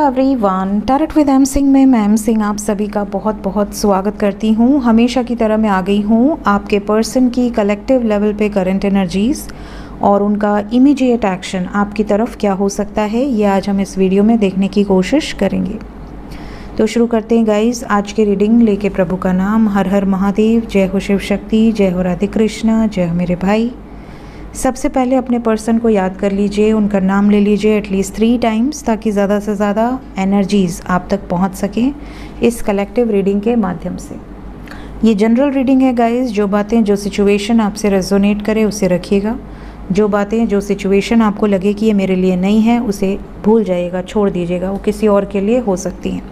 Everyone, tarot with M Singh में मैं M Singh आप सभी का बहुत बहुत स्वागत करती हूँ। हमेशा की तरह मैं आ गई हूँ आपके पर्सन की कलेक्टिव लेवल पे करंट एनर्जीज़ और उनका इमीडिएट एक्शन आपकी तरफ क्या हो सकता है, ये आज हम इस वीडियो में देखने की कोशिश करेंगे। तो शुरू करते हैं गाइस आज की रीडिंग लेके प्रभु का नाम। हर हर महादेव, जय हो शिव शक्ति, जय हो राधे कृष्णा, जय हो मेरे भाई। सबसे पहले अपने पर्सन को याद कर लीजिए, उनका नाम ले लीजिए एटलीस्ट 3 टाइम्स ताकि ज़्यादा से ज़्यादा एनर्जीज़ आप तक पहुंच सकें इस कलेक्टिव रीडिंग के माध्यम से। ये जनरल रीडिंग है गाइस। जो बातें, जो सिचुएशन आपसे रेजोनेट करे उसे रखिएगा। जो बातें, जो सिचुएशन आपको लगे कि ये मेरे लिए नहीं है उसे भूल जाइएगा, छोड़ दीजिएगा, वो किसी और के लिए हो सकती हैं।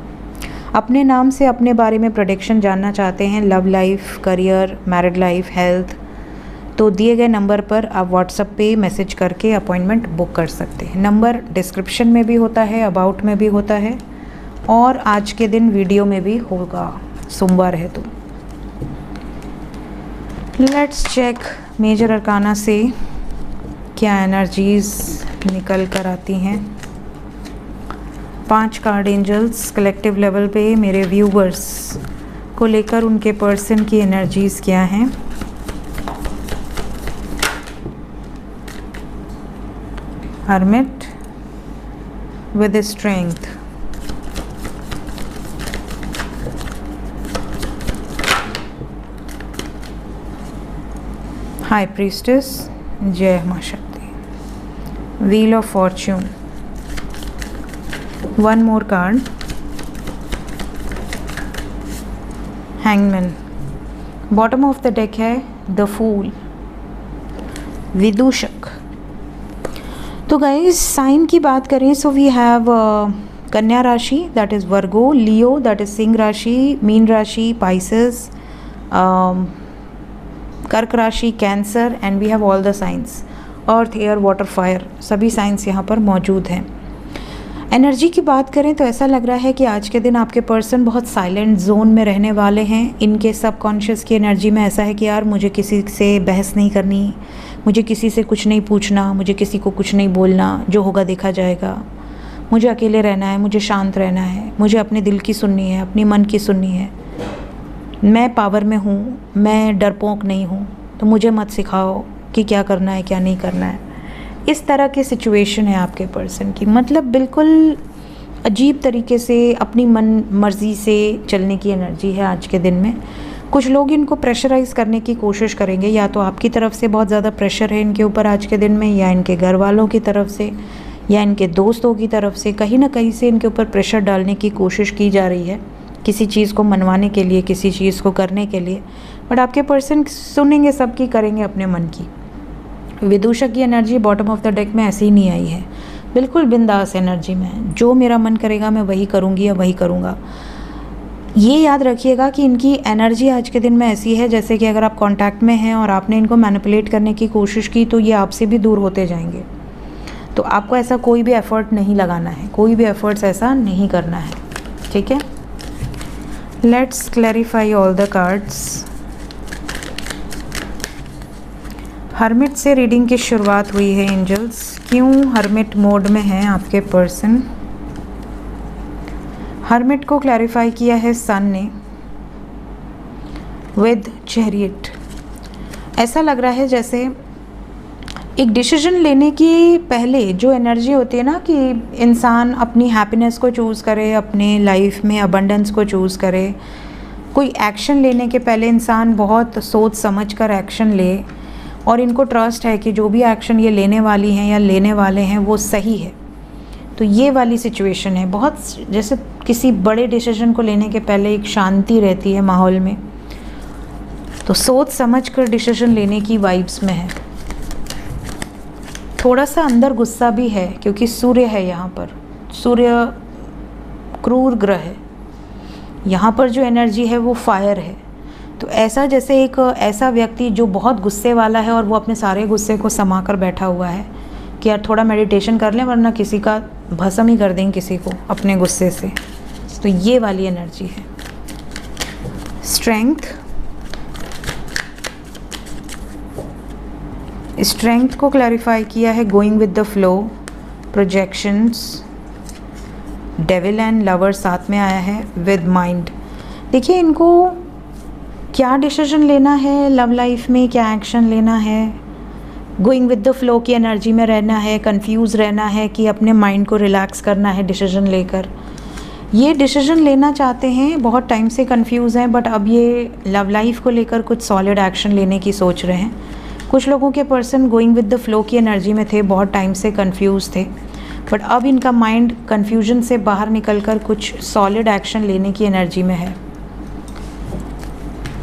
अपने नाम से अपने बारे में प्रेडिक्शन जानना चाहते हैं, love life, career, married life, health, तो दिए गए नंबर पर आप व्हाट्सएप पे मैसेज करके अपॉइंटमेंट बुक कर सकते हैं। नंबर डिस्क्रिप्शन में भी होता है, अबाउट में भी होता है और आज के दिन वीडियो में भी होगा, सोमवार है तो। लेट्स चेक मेजर अरकाना से क्या एनर्जीज निकल कर आती हैं। 5 कार्ड एंजल्स कलेक्टिव लेवल पे मेरे व्यूवर्स को लेकर उनके पर्सन की एनर्जीज क्या हैं। Hermit with strength, High Priestess, जय मां शक्ति, Wheel of Fortune, one more card, Hangman, bottom of the deck है The Fool, विदूषक। तो गाइस साइन की बात करें so we have Kanya rashi that is Virgo, Leo that is Singh rashi, Meen rashi Pisces, Kark rashi cancer, and we have all the signs earth, air, water, fire, सभी signs यहाँ पर मौजूद हैं। एनर्जी की बात करें तो ऐसा लग रहा है कि आज के दिन आपके पर्सन बहुत साइलेंट जोन में रहने वाले हैं। इनके सबकॉन्शियस की एनर्जी में ऐसा है कि यार मुझे किसी से बहस नहीं करनी, मुझे किसी से कुछ नहीं पूछना, मुझे किसी को कुछ नहीं बोलना, जो होगा देखा जाएगा, मुझे अकेले रहना है, मुझे शांत रहना है, मुझे अपने दिल की सुननी है, अपनी मन की सुननी है। मैं पावर में हूँ, मैं डरपोक नहीं हूँ, तो मुझे मत सिखाओ कि क्या करना है क्या नहीं करना है। इस तरह की सिचुएशन है आपके पर्सन की, मतलब बिल्कुल अजीब तरीके से अपनी मन मर्ज़ी से चलने की एनर्जी है आज के दिन में। कुछ लोग इनको प्रेशराइज़ करने की कोशिश करेंगे, या तो आपकी तरफ से बहुत ज़्यादा प्रेशर है इनके ऊपर आज के दिन में, या इनके घर वालों की तरफ से, या इनके दोस्तों की तरफ से, कहीं ना कहीं से इनके ऊपर प्रेशर डालने की कोशिश की जा रही है किसी चीज़ को मनवाने के लिए, किसी चीज़ को करने के लिए। बट आपके पर्सन सुनेंगे सबकी, करेंगे अपने मन की। विदूषक की energy bottom of the deck में ऐसी ही नहीं आई है, बिल्कुल बिंदास एनर्जी में, जो मेरा मन करेगा मैं वही करूँगी या वही करूँगा। ये याद रखिएगा कि इनकी एनर्जी आज के दिन में ऐसी है जैसे कि अगर आप कांटेक्ट में हैं और आपने इनको मैनिपुलेट करने की कोशिश की तो ये आपसे भी दूर होते जाएंगे। तो आपको ऐसा कोई भी एफर्ट नहीं लगाना है, कोई भी एफर्ट्स ऐसा नहीं करना है, ठीक है। Let's clarify all the cards. Hermit से रीडिंग की शुरुआत हुई है एंजल्स। क्यों हर्मिट मोड में है आपके पर्सन? हर्मिट को क्लैरिफाई किया है सन ने विद चैरियट। ऐसा लग रहा है जैसे एक डिसीजन लेने की पहले जो एनर्जी होती है ना, कि इंसान अपनी हैप्पीनेस को चूज़ करे, अपने लाइफ में अबंडेंस को चूज़ करे, कोई एक्शन लेने के पहले इंसान बहुत सोच समझ कर एक्शन ले, और इनको ट्रस्ट है कि जो भी एक्शन ये लेने वाली हैं या लेने वाले हैं वो सही है। तो ये वाली सिचुएशन है, बहुत जैसे किसी बड़े डिसीजन को लेने के पहले एक शांति रहती है माहौल में, तो सोच समझ कर डिसीजन लेने की वाइब्स में है। थोड़ा सा अंदर गुस्सा भी है क्योंकि सूर्य है यहाँ पर, सूर्य क्रूर ग्रह है, यहाँ पर जो एनर्जी है वो फायर है। तो ऐसा जैसे एक ऐसा व्यक्ति जो बहुत गुस्से वाला है और वो अपने सारे गुस्से को समा कर बैठा हुआ है कि यार थोड़ा मेडिटेशन कर लें वरना किसी का भस्म ही कर देंगे किसी को अपने गुस्से से। तो ये वाली एनर्जी है। स्ट्रेंथ, स्ट्रेंथ को क्लैरिफाई किया है going with the flow, projections, devil and lover साथ में आया है विद माइंड। देखिए इनको क्या डिसीजन लेना है लव लाइफ में, क्या एक्शन लेना है, गोइंग विद द फ्लो की एनर्जी में रहना है, कंफ्यूज रहना है कि अपने माइंड को रिलैक्स करना है डिसीजन लेकर। ये डिसीजन लेना चाहते हैं, बहुत टाइम से कंफ्यूज हैं, बट अब ये लव लाइफ को लेकर कुछ सॉलिड एक्शन लेने की सोच रहे हैं। कुछ लोगों के person going with the flow की एनर्जी में थे, बहुत टाइम से कंफ्यूज थे, बट अब इनका माइंड कंफ्यूजन से बाहर निकलकर कुछ सॉलिड एक्शन लेने की एनर्जी में है।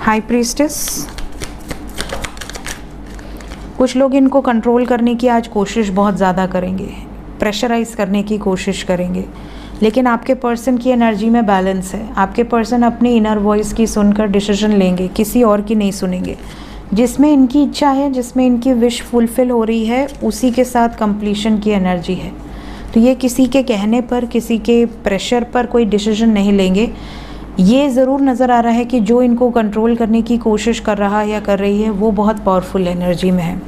हाई प्रीस्टेस, कुछ लोग इनको कंट्रोल करने की आज कोशिश बहुत ज़्यादा करेंगे, प्रेशराइज करने की कोशिश करेंगे, लेकिन आपके पर्सन की एनर्जी में बैलेंस है। आपके पर्सन अपनी इनर वॉइस की सुनकर डिसीजन लेंगे, किसी और की नहीं सुनेंगे। जिसमें इनकी इच्छा है, जिसमें इनकी विश फुलफिल हो रही है, उसी के साथ कंप्लीशन की एनर्जी है। तो ये किसी के कहने पर, किसी के प्रेशर पर कोई डिसीजन नहीं लेंगे। ये ज़रूर नज़र आ रहा है कि जो इनको कंट्रोल करने की कोशिश कर रहा है या कर रही है वो बहुत पावरफुल एनर्जी में है।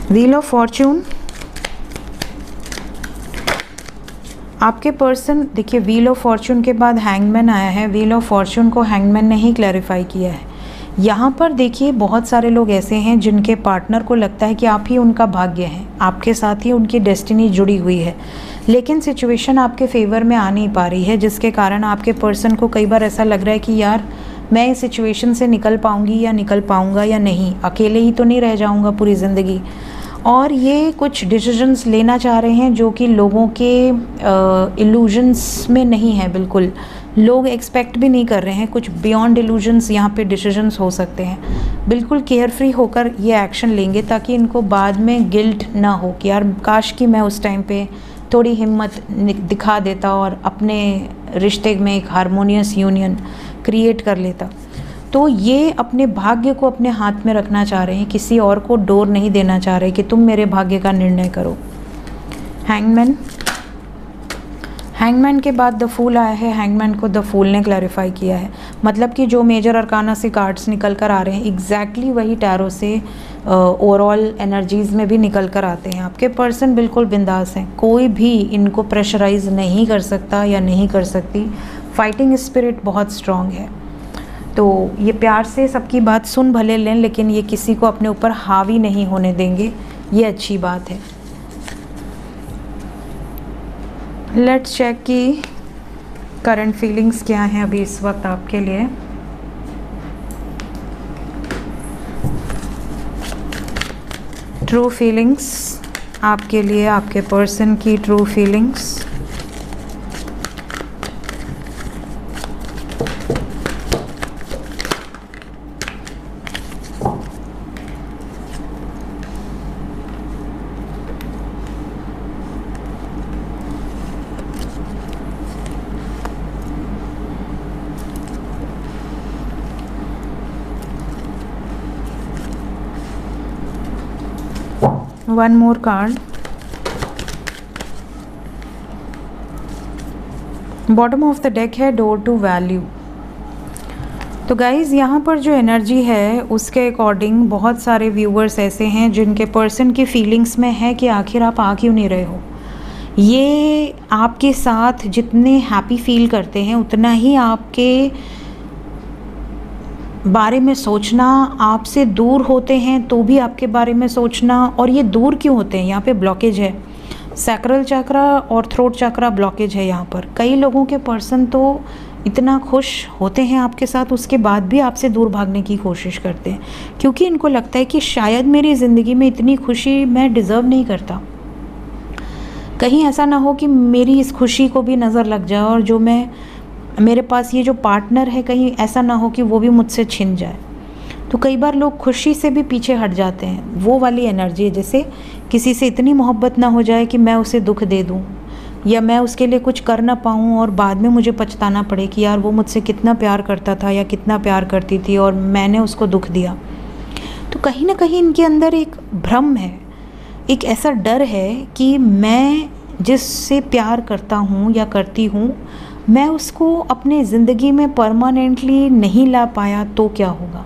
व्हील ऑफ फॉर्च्यून, आपके पर्सन, देखिए व्हील ऑफ फॉर्च्यून के बाद हैंगमैन आया है। व्हील ऑफ फॉर्च्यून को हैंगमैन ने ही क्लैरिफाई किया है। यहाँ पर देखिए बहुत सारे लोग ऐसे हैं जिनके पार्टनर को लगता है कि आप ही उनका भाग्य हैं, आपके साथ ही उनकी डेस्टिनी जुड़ी हुई है, लेकिन सिचुएशन आपके फेवर में आ नहीं पा रही है, जिसके कारण आपके पर्सन को कई बार ऐसा लग रहा है कि यार मैं इस सिचुएशन से निकल पाऊँगी या निकल पाऊँगा या नहीं, अकेले ही तो नहीं रह जाऊँगा पूरी ज़िंदगी। और ये कुछ डिसीजंस लेना चाह रहे हैं जो कि लोगों के इल्यूजन्स में नहीं है, बिल्कुल लोग एक्सपेक्ट भी नहीं कर रहे हैं। कुछ बियॉन्ड इल्यूजन्स यहाँ पे डिसीजंस हो सकते हैं। बिल्कुल केयरफ्री होकर ये एक्शन लेंगे ताकि इनको बाद में गिल्ट ना हो कि यार काश कि मैं उस टाइम पे थोड़ी हिम्मत दिखा देता और अपने रिश्ते में एक हारमोनियस यूनियन क्रिएट कर लेता। तो ये अपने भाग्य को अपने हाथ में रखना चाह रहे हैं, किसी और को डोर नहीं देना चाह रहे कि तुम मेरे भाग्य का निर्णय करो। हैंगमैन, हैंगमैन के बाद द फूल आया है। हैंगमैन को द फूल ने क्लैरिफाई किया है, मतलब कि जो मेजर अरकाना से कार्ड्स निकल कर आ रहे हैं एग्जैक्टली वही टैरो से ओवरऑल एनर्जीज़ में भी निकल कर आते हैं। आपके पर्सन बिल्कुल बिंदास हैं, कोई भी इनको प्रेशराइज नहीं कर सकता या नहीं कर सकती। फाइटिंग स्पिरिट बहुत स्ट्रॉन्ग है, तो ये प्यार से सबकी बात सुन भले लें, लेकिन ये किसी को अपने ऊपर हावी नहीं होने देंगे, ये अच्छी बात है। लेट्स चेक कि करंट फीलिंग्स क्या हैं अभी इस वक्त आपके लिए। ट्रू फीलिंग्स आपके लिए, आपके पर्सन की true feelings. One more card. Bottom of the deck है डोर टू वैल्यू। तो गाइज़ यहाँ पर जो एनर्जी है उसके अकॉर्डिंग बहुत सारे व्यूअर्स ऐसे हैं जिनके पर्सन की फीलिंग्स में है कि आखिर आप आ क्यों नहीं रहे हो। ये आपके साथ जितने हैप्पी फील करते हैं उतना ही आपके बारे में सोचना, आपसे दूर होते हैं तो भी आपके बारे में सोचना। और ये दूर क्यों होते हैं, यहाँ पे ब्लॉकेज है, सैक्रल चक्रा और थ्रोट चक्रा ब्लॉकेज है यहाँ पर। कई लोगों के पर्सन तो इतना खुश होते हैं आपके साथ, उसके बाद भी आपसे दूर भागने की कोशिश करते हैं, क्योंकि इनको लगता है कि शायद मेरी ज़िंदगी में इतनी खुशी मैं डिज़र्व नहीं करता। कहीं ऐसा ना हो कि मेरी इस खुशी को भी नज़र लग जाए और जो मैं, मेरे पास ये जो पार्टनर है, कहीं ऐसा ना हो कि वो भी मुझसे छिन जाए। तो कई बार लोग खुशी से भी पीछे हट जाते हैं। वो वाली एनर्जी है जैसे किसी से इतनी मोहब्बत ना हो जाए कि मैं उसे दुख दे दूँ या मैं उसके लिए कुछ कर ना पाऊँ और बाद में मुझे पछताना पड़े कि यार वो मुझसे कितना प्यार करता था या कितना प्यार करती थी और मैंने उसको दुख दिया। तो कहीं ना कहीं इनके अंदर एक भ्रम है, एक ऐसा डर है कि मैं जिससे प्यार करता हूँ या करती हूँ, मैं उसको अपने ज़िंदगी में परमानेंटली नहीं ला पाया तो क्या होगा।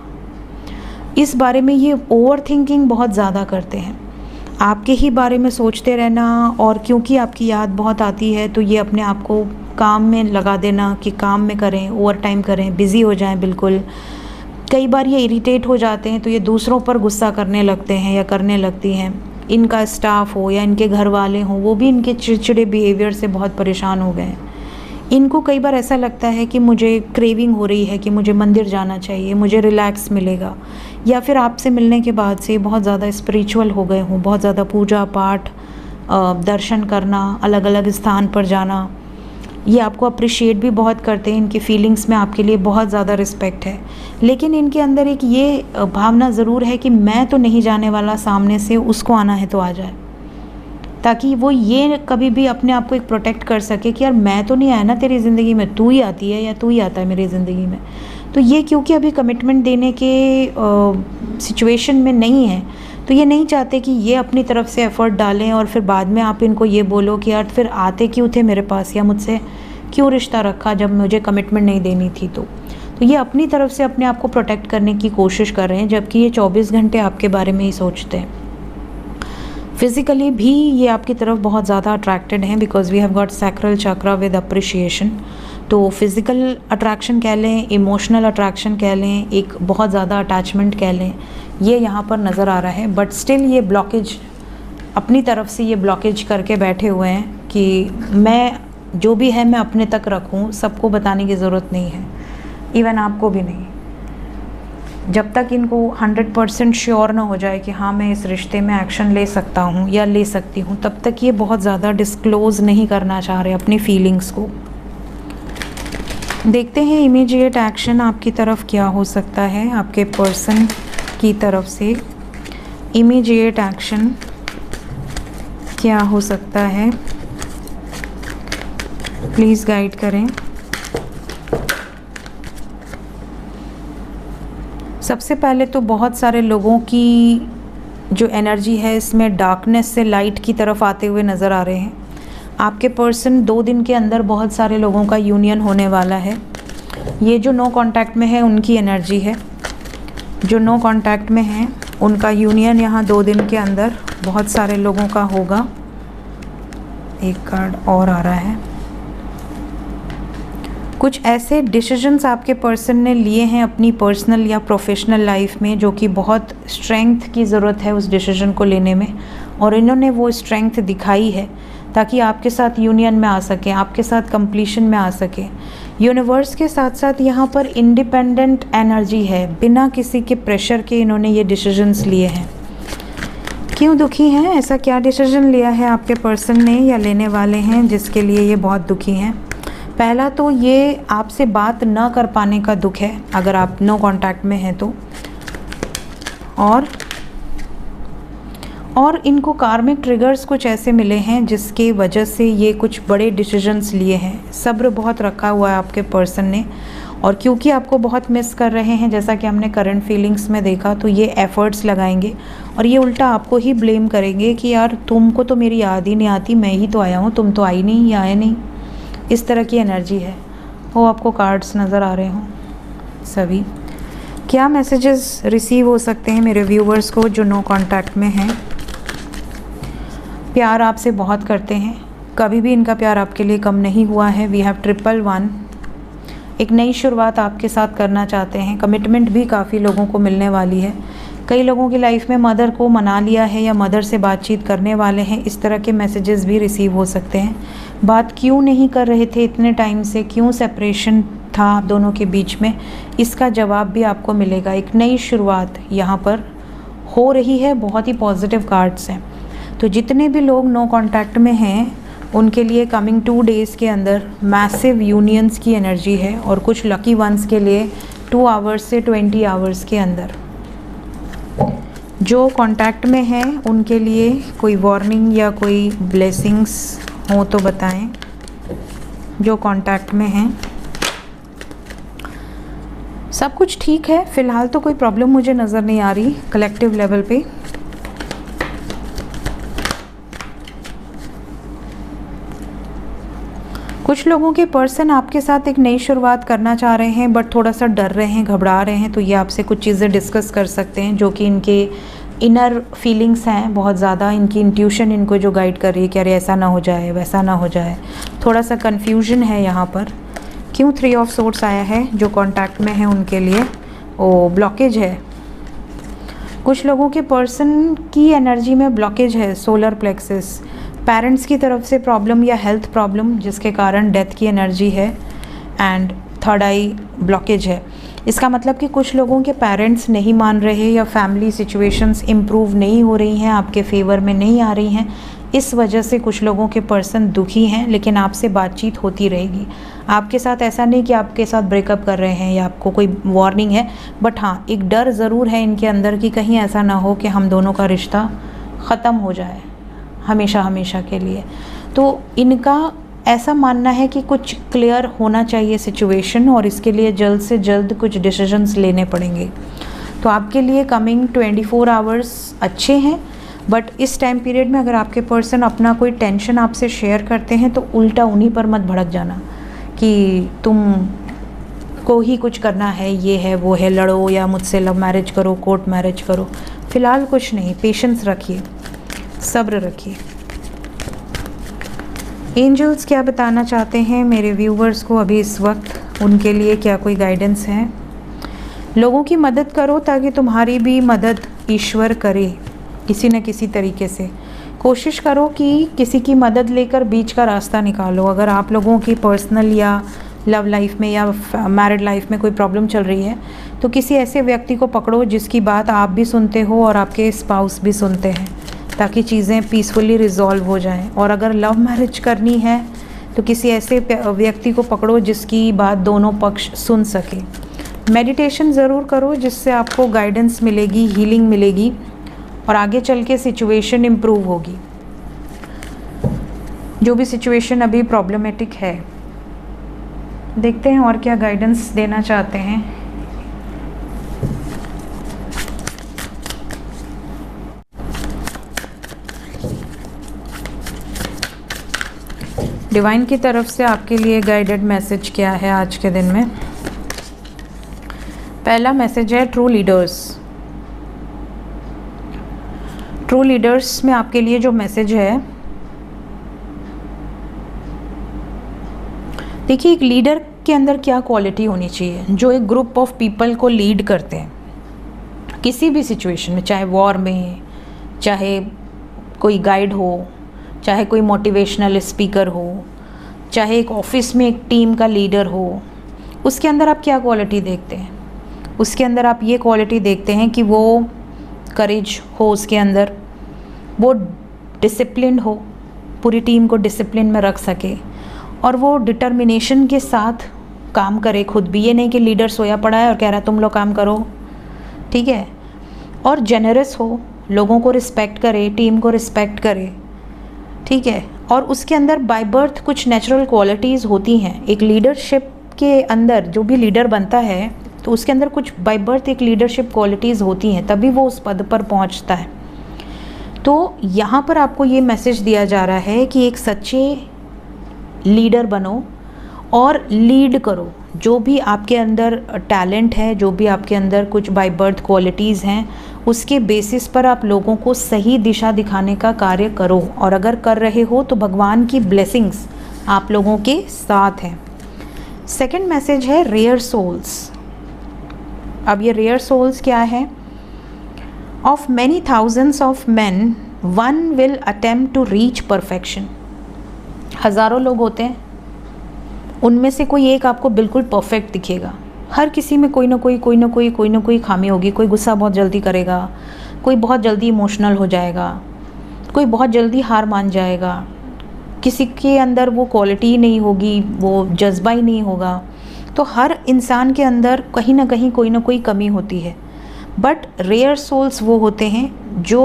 इस बारे में ये ओवर थिंकिंग बहुत ज़्यादा करते हैं। आपके ही बारे में सोचते रहना, और क्योंकि आपकी याद बहुत आती है तो ये अपने आप को काम में लगा देना कि काम में करें, ओवर टाइम करें, बिज़ी हो जाएं बिल्कुल। कई बार ये इरिटेट हो जाते हैं तो ये दूसरों पर गुस्सा करने लगते हैं या करने लगती हैं। इनका स्टाफ हो या इनके घर वाले हों, वो भी इनके चिड़चिड़े बिहेवियर से बहुत परेशान हो गए हैं। इनको कई बार ऐसा लगता है कि मुझे क्रेविंग हो रही है कि मुझे मंदिर जाना चाहिए, मुझे रिलैक्स मिलेगा, या फिर आपसे मिलने के बाद से बहुत ज़्यादा स्पिरिचुअल हो गए हों, बहुत ज़्यादा पूजा पाठ, दर्शन करना, अलग अलग स्थान पर जाना। ये आपको अप्रिशिएट भी बहुत करते हैं, इनकी फीलिंग्स में आपके लिए बहुत ज़्यादा रिस्पेक्ट है। लेकिन इनके अंदर एक ये भावना ज़रूर है कि मैं तो नहीं जाने वाला सामने से, उसको आना है तो आ जाए, ताकि वो ये कभी भी अपने आप को एक प्रोटेक्ट कर सके कि यार मैं तो नहीं आया ना तेरी ज़िंदगी में, तू ही आती है या तू ही आता है मेरी ज़िंदगी में। तो ये क्योंकि अभी कमिटमेंट देने के सिचुएशन में नहीं है, तो ये नहीं चाहते कि ये अपनी तरफ से एफ़र्ट डालें और फिर बाद में आप इनको ये बोलो कि यार फिर आते क्यों थे मेरे पास, या मुझसे क्यों रिश्ता रखा जब मुझे कमिटमेंट नहीं देनी थी। तो ये अपनी तरफ से अपने आप को प्रोटेक्ट करने की कोशिश कर रहे हैं, जबकि ये 24 घंटे आपके बारे में ही सोचते हैं। फिज़िकली भी ये आपकी तरफ बहुत ज़्यादा अट्रैक्टेड हैं, because we have got sacral chakra with appreciation. तो फिज़िकल अट्रैक्शन कह लें, इमोशनल अट्रैक्शन कह लें, एक बहुत ज़्यादा अटैचमेंट कह लें, ये यहाँ पर नज़र आ रहा है। बट स्टिल ये ब्लॉकेज अपनी तरफ से ये ब्लॉकेज करके बैठे हुए हैं कि मैं जो भी है मैं अपने तक रखूँ, सबको बताने की ज़रूरत नहीं है, इवन आपको भी नहीं। जब तक इनको 100% श्योर ना हो जाए कि हाँ मैं इस रिश्ते में एक्शन ले सकता हूँ या ले सकती हूँ, तब तक ये बहुत ज़्यादा डिस्क्लोज़ नहीं करना चाह रहे अपनी फीलिंग्स को। देखते हैं इमीडिएट एक्शन आपकी तरफ क्या हो सकता है, आपके पर्सन की तरफ से इमीडिएट एक्शन क्या हो सकता है, प्लीज़ गाइड करें। सबसे पहले तो बहुत सारे लोगों की जो एनर्जी है इसमें डार्कनेस से लाइट की तरफ आते हुए नज़र आ रहे हैं। आपके पर्सन 2 दिन के अंदर बहुत सारे लोगों का यूनियन होने वाला है। ये जो नो कांटेक्ट में है उनकी एनर्जी है, जो नो कांटेक्ट में है उनका यूनियन यहाँ 2 दिन के अंदर बहुत सारे लोगों का होगा। एक कार्ड और आ रहा है। कुछ ऐसे डिसीजंस आपके पर्सन ने लिए हैं अपनी पर्सनल या प्रोफेशनल लाइफ में जो कि बहुत स्ट्रेंथ की ज़रूरत है उस डिसीजन को लेने में, और इन्होंने वो स्ट्रेंथ दिखाई है ताकि आपके साथ यूनियन में आ सके, आपके साथ कंप्लीशन में आ सके। यूनिवर्स के साथ साथ यहाँ पर इंडिपेंडेंट एनर्जी है, बिना किसी के प्रेशर के इन्होंने ये डिसीजंस लिए हैं। क्यों दुखी हैं, ऐसा क्या डिसीजन लिया है आपके पर्सन ने या लेने वाले हैं जिसके लिए ये बहुत दुखी हैं? पहला तो ये आपसे बात न कर पाने का दुख है अगर आप नो कांटेक्ट में हैं तो, और इनको कार्मिक ट्रिगर्स कुछ ऐसे मिले हैं जिसके वजह से ये कुछ बड़े डिसीजंस लिए हैं। सब्र बहुत रखा हुआ है आपके पर्सन ने, और क्योंकि आपको बहुत मिस कर रहे हैं जैसा कि हमने करंट फीलिंग्स में देखा, तो ये एफ़र्ट्स लगाएंगे और ये उल्टा आपको ही ब्लेम करेंगे कि यार तुमको तो मेरी याद ही नहीं आती, मैं ही तो आया हूँ, तुम तो आई नहीं या आए नहीं। इस तरह की एनर्जी है। वो आपको कार्ड्स नज़र आ रहे हों सभी। क्या मैसेजेस रिसीव हो सकते हैं मेरे व्यूवर्स को जो नो कांटेक्ट में हैं? प्यार आपसे बहुत करते हैं, कभी भी इनका प्यार आपके लिए कम नहीं हुआ है। We have 111। एक नई शुरुआत आपके साथ करना चाहते हैं। कमिटमेंट भी काफ़ी लोगों को मिलने वाली है। कई लोगों की लाइफ में मदर को मना लिया है या मदर से बातचीत करने वाले हैं। इस तरह के मैसेजेस भी रिसीव हो सकते हैं। बात क्यों नहीं कर रहे थे इतने टाइम से, क्यों सेपरेशन था दोनों के बीच में, इसका जवाब भी आपको मिलेगा। एक नई शुरुआत यहाँ पर हो रही है। बहुत ही पॉजिटिव कार्ड्स हैं। तो जितने भी लोग नो कांटेक्ट में हैं उनके लिए कमिंग 2 डेज़ के अंदर मैसिव यूनियंस की एनर्जी है, और कुछ लकी वंस के लिए 2 आवर्स से 20 आवर्स के अंदर। जो कांटेक्ट में हैं उनके लिए कोई वार्निंग या कोई ब्लेसिंग्स हो तो बताएं। जो कांटेक्ट में हैं सब कुछ ठीक है फ़िलहाल, तो कोई प्रॉब्लम मुझे नज़र नहीं आ रही कलेक्टिव लेवल पे। कुछ लोगों के पर्सन आपके साथ एक नई शुरुआत करना चाह रहे हैं बट थोड़ा सा डर रहे हैं, घबरा रहे हैं, तो ये आपसे कुछ चीज़ें डिस्कस कर सकते हैं जो कि इनके इनर फीलिंग्स हैं बहुत ज़्यादा, इनकी इंट्यूशन इनको जो गाइड कर रही है कि अरे ऐसा ना हो जाए वैसा ना हो जाए, थोड़ा सा कन्फ्यूजन है यहाँ पर। क्यों 3 ऑफ सोर्ड्स आया है? जो कांटेक्ट में है उनके लिए वो ब्लॉकेज है। कुछ लोगों के पर्सन की एनर्जी में ब्लॉकेज है, सोलर प्लेक्सस, पेरेंट्स की तरफ से प्रॉब्लम या हेल्थ प्रॉब्लम जिसके कारण डेथ की एनर्जी है, एंड थर्ड आई ब्लॉकेज है। इसका मतलब कि कुछ लोगों के पेरेंट्स नहीं मान रहे या फैमिली सिचुएशंस इम्प्रूव नहीं हो रही हैं, आपके फेवर में नहीं आ रही हैं, इस वजह से कुछ लोगों के पर्सन दुखी हैं, लेकिन आपसे बातचीत होती रहेगी। आपके साथ ऐसा नहीं कि आपके साथ ब्रेकअप कर रहे हैं या आपको कोई वार्निंग है, बट हाँ एक डर ज़रूर है इनके अंदर कि कहीं ऐसा ना हो कि हम दोनों का रिश्ता ख़त्म हो जाए हमेशा हमेशा के लिए। तो इनका ऐसा मानना है कि कुछ क्लियर होना चाहिए सिचुएशन, और इसके लिए जल्द से जल्द कुछ डिसीजंस लेने पड़ेंगे। तो आपके लिए कमिंग 24 आवर्स अच्छे हैं, बट इस टाइम पीरियड में अगर आपके पर्सन अपना कोई टेंशन आपसे शेयर करते हैं तो उल्टा उन्हीं पर मत भड़क जाना कि तुम को ही कुछ करना है, ये है वो है, लड़ो या मुझसे लव मैरिज करो, कोर्ट मैरिज करो। फ़िलहाल कुछ नहीं, पेशेंस रखिए, सब्र रखिए। एंजल्स क्या बताना चाहते हैं मेरे व्यूवर्स को अभी इस वक्त, उनके लिए क्या कोई गाइडेंस है? लोगों की मदद करो ताकि तुम्हारी भी मदद ईश्वर करे किसी न किसी तरीके से। कोशिश करो कि किसी की मदद लेकर बीच का रास्ता निकालो। अगर आप लोगों की पर्सनल या लव लाइफ में या मैरिड लाइफ में कोई प्रॉब्लम चल रही है तो किसी ऐसे व्यक्ति को पकड़ो जिसकी बात आप भी सुनते हो और आपके स्पाउस भी सुनते हैं, ताकि चीज़ें पीसफुली रिजॉल्व हो जाएं। और अगर लव मैरिज करनी है तो किसी ऐसे व्यक्ति को पकड़ो जिसकी बात दोनों पक्ष सुन सके। मेडिटेशन ज़रूर करो जिससे आपको गाइडेंस मिलेगी, हीलिंग मिलेगी और आगे चल के सिचुएशन इम्प्रूव होगी। जो भी सिचुएशन अभी प्रॉब्लमेटिक है, देखते हैं और क्या गाइडेंस देना चाहते हैं। डिवाइन की तरफ से आपके लिए गाइडेड मैसेज क्या है आज के दिन में? पहला मैसेज है ट्रू लीडर्स। ट्रू लीडर्स में आपके लिए जो मैसेज है, देखिए एक लीडर के अंदर क्या क्वालिटी होनी चाहिए, जो एक ग्रुप ऑफ पीपल को लीड करते हैं किसी भी सिचुएशन में, चाहे वॉर में, चाहे कोई गाइड हो, चाहे कोई मोटिवेशनल स्पीकर हो, चाहे एक ऑफिस में एक टीम का लीडर हो। उसके अंदर आप क्या क्वालिटी देखते हैं? उसके अंदर आप ये क्वालिटी देखते हैं कि वो करेज हो, उसके अंदर वो डिसिप्लिन हो, पूरी टीम को डिसिप्लिन में रख सके, और वो डिटर्मिनेशन के साथ काम करे खुद भी। ये नहीं कि लीडर सोया पड़ा है और कह रहा है तुम लोग काम करो, ठीक है। और जेनरस हो, लोगों को रिस्पेक्ट करे, टीम को रिस्पेक्ट करे, ठीक है। और उसके अंदर बाय बर्थ कुछ नेचुरल क्वालिटीज़ होती हैं। एक लीडरशिप के अंदर जो भी लीडर बनता है तो उसके अंदर कुछ बाय बर्थ एक लीडरशिप क्वालिटीज़ होती हैं, तभी वो उस पद पर पहुंचता है। तो यहाँ पर आपको ये मैसेज दिया जा रहा है कि एक सच्चे लीडर बनो और लीड करो। जो भी आपके अंदर टैलेंट है, जो भी आपके अंदर कुछ बाय बर्थ क्वालिटीज़ हैं, उसके बेसिस पर आप लोगों को सही दिशा दिखाने का कार्य करो। और अगर कर रहे हो तो भगवान की ब्लेसिंग्स आप लोगों के साथ हैं। सेकंड मैसेज है रेयर सोल्स। अब ये रेयर सोल्स क्या है? Of many thousands of men one will attempt to reach perfection. हज़ारों लोग होते हैं, उनमें से कोई एक आपको बिल्कुल परफेक्ट दिखेगा। हर किसी में कोई ना कोई खामी होगी। कोई गुस्सा बहुत जल्दी करेगा, कोई बहुत जल्दी इमोशनल हो जाएगा, कोई बहुत जल्दी हार मान जाएगा, किसी के अंदर वो क्वालिटी ही नहीं होगी, वो जज्बा ही नहीं होगा। तो हर इंसान के अंदर कहीं ना कहीं कोई ना कोई कमी होती है। बट रेयर सोल्स वो होते हैं जो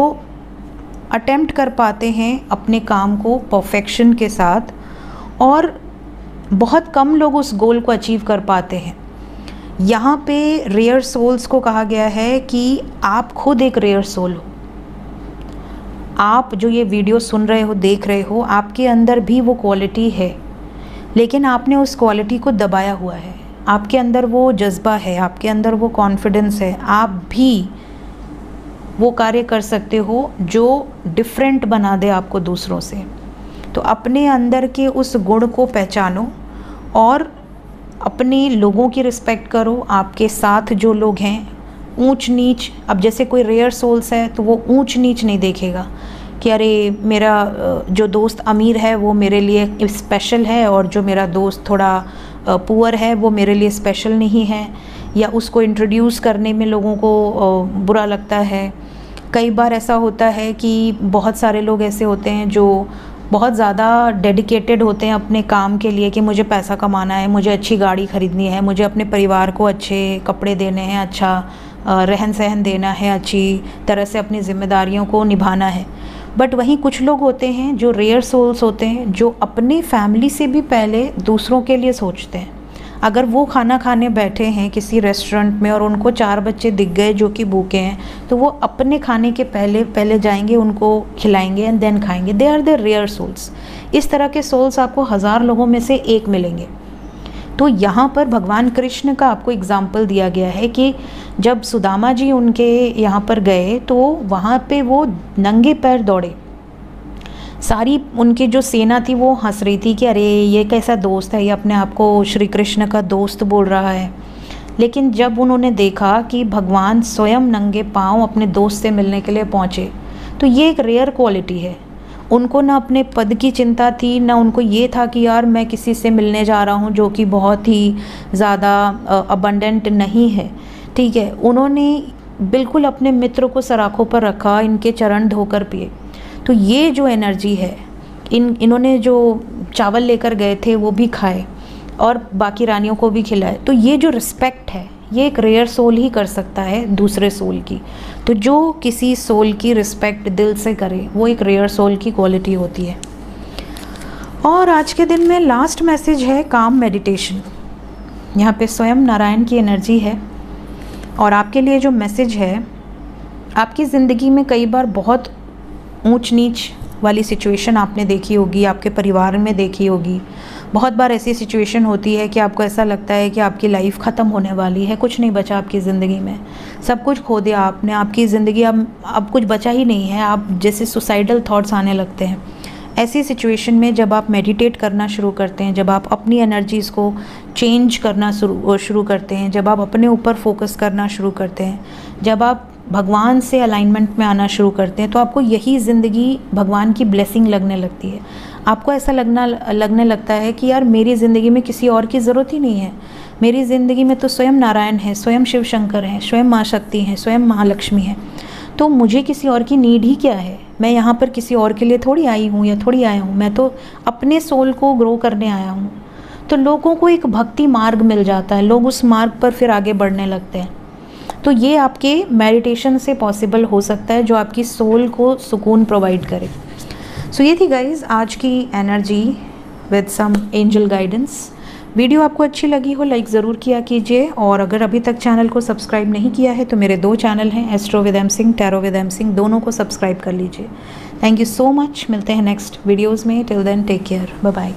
अटेम्प्ट कर पाते हैं अपने काम को परफेक्शन के साथ, और बहुत कम लोग उस गोल को अचीव कर पाते हैं। यहाँ पे रेयर सोल्स को कहा गया है कि आप खुद एक रेयर सोल हो। आप जो ये वीडियो सुन रहे हो, देख रहे हो, आपके अंदर भी वो क्वालिटी है, लेकिन आपने उस क्वालिटी को दबाया हुआ है। आपके अंदर वो जज्बा है, आपके अंदर वो कॉन्फिडेंस है, आप भी वो कार्य कर सकते हो जो डिफरेंट बना दे आपको दूसरों से। तो अपने अंदर के उस गुण को पहचानो और अपने लोगों की रिस्पेक्ट करो। आपके साथ जो लोग हैं, ऊंच नीच, अब जैसे कोई रेयर सोल्स है तो वो ऊंच नीच नहीं देखेगा कि अरे मेरा जो दोस्त अमीर है वो मेरे लिए स्पेशल है और जो मेरा दोस्त थोड़ा पुअर है वो मेरे लिए स्पेशल नहीं है, या उसको इंट्रोड्यूस करने में लोगों को बुरा लगता है। कई बार ऐसा होता है कि बहुत सारे लोग ऐसे होते हैं जो बहुत ज़्यादा डेडिकेटेड होते हैं अपने काम के लिए कि मुझे पैसा कमाना है, मुझे अच्छी गाड़ी ख़रीदनी है, मुझे अपने परिवार को अच्छे कपड़े देने हैं, अच्छा रहन सहन देना है, अच्छी तरह से अपनी ज़िम्मेदारियों को निभाना है। बट वहीं कुछ लोग होते हैं जो रेयर सोल्स होते हैं, जो अपनी फैमिली से भी पहले दूसरों के लिए सोचते हैं। अगर वो खाना खाने बैठे हैं किसी रेस्टोरेंट में और उनको 4 बच्चे दिख गए जो कि भूखे हैं, तो वो अपने खाने के पहले जाएंगे, उनको खिलाएंगे एंड देन खाएंगे। They are the rare souls. इस तरह के सोल्स आपको 1000 लोगों में से एक मिलेंगे। तो यहाँ पर भगवान कृष्ण का आपको एग्जाम्पल दिया गया है कि जब सुदामा जी उनके यहाँ पर गए तो वहाँ पे वो नंगे पैर दौड़े। सारी उनकी जो सेना थी वो हंस रही थी कि अरे ये कैसा दोस्त है, ये अपने आप को श्री कृष्ण का दोस्त बोल रहा है। लेकिन जब उन्होंने देखा कि भगवान स्वयं नंगे पांव अपने दोस्त से मिलने के लिए पहुँचे, तो ये एक रेयर क्वालिटी है। उनको ना अपने पद की चिंता थी, ना उनको ये था कि यार मैं किसी से मिलने जा रहा हूँ जो कि बहुत ही ज़्यादा अबंडेंट नहीं है, ठीक है। उन्होंने बिल्कुल अपने मित्र को सराखों पर रखा, इनके चरण धोकर पिए। तो ये जो एनर्जी है, इन्होंने जो चावल लेकर गए थे वो भी खाए और बाकी रानियों को भी खिलाए। तो ये जो रिस्पेक्ट है, ये एक रेयर सोल ही कर सकता है दूसरे सोल की। तो जो किसी सोल की रिस्पेक्ट दिल से करे वो एक रेयर सोल की क्वालिटी होती है। और आज के दिन में लास्ट मैसेज है काम मेडिटेशन। यहाँ पे स्वयं नारायण की एनर्जी है और आपके लिए जो मैसेज है, आपकी ज़िंदगी में कई बार बहुत ऊंच नीच वाली सिचुएशन आपने देखी होगी, आपके परिवार में देखी होगी। बहुत बार ऐसी सिचुएशन होती है कि आपको ऐसा लगता है कि आपकी लाइफ ख़त्म होने वाली है, कुछ नहीं बचा आपकी ज़िंदगी में, सब कुछ खो दिया आपने, आपकी ज़िंदगी अब कुछ बचा ही नहीं है, आप जैसे सुसाइडल थॉट्स आने लगते हैं। ऐसी सिचुएशन में जब आप मेडिटेट करना शुरू करते हैं, जब आप अपनी एनर्जीज़ को चेंज करना शुरू करते हैं, जब आप अपने ऊपर फोकस करना शुरू करते हैं, जब आप भगवान से अलाइनमेंट में आना शुरू करते हैं, तो आपको यही ज़िंदगी भगवान की ब्लेसिंग लगने लगती है। आपको ऐसा लगने लगता है कि यार मेरी ज़िंदगी में किसी और की ज़रूरत ही नहीं है, मेरी ज़िंदगी में तो स्वयं नारायण है, स्वयं शिव शंकर हैं, स्वयं माँ शक्ति हैं, स्वयं महालक्ष्मी हैं, तो मुझे किसी और की नीड ही क्या है। मैं यहाँ पर किसी और के लिए थोड़ी आई हूँ या थोड़ी आया हूँ, मैं तो अपने सोल को ग्रो करने आया हूँ। तो लोगों को एक भक्ति मार्ग मिल जाता है, लोग उस मार्ग पर फिर आगे बढ़ने लगते हैं। तो ये आपके मेडिटेशन से पॉसिबल हो सकता है, जो आपकी सोल को सुकून प्रोवाइड करे। सो ये थी गाइज आज की energy with some angel guidance. Video आपको अच्छी लगी हो लाइक ज़रूर किया कीजिए, और अगर अभी तक चैनल को सब्सक्राइब नहीं किया है तो मेरे 2 चैनल हैं, astro with M Singh, tarot with M Singh, दोनों को सब्सक्राइब कर लीजिए। Thank you so much. मिलते हैं नेक्स्ट वीडियोज़ में। Till then take care, bye bye.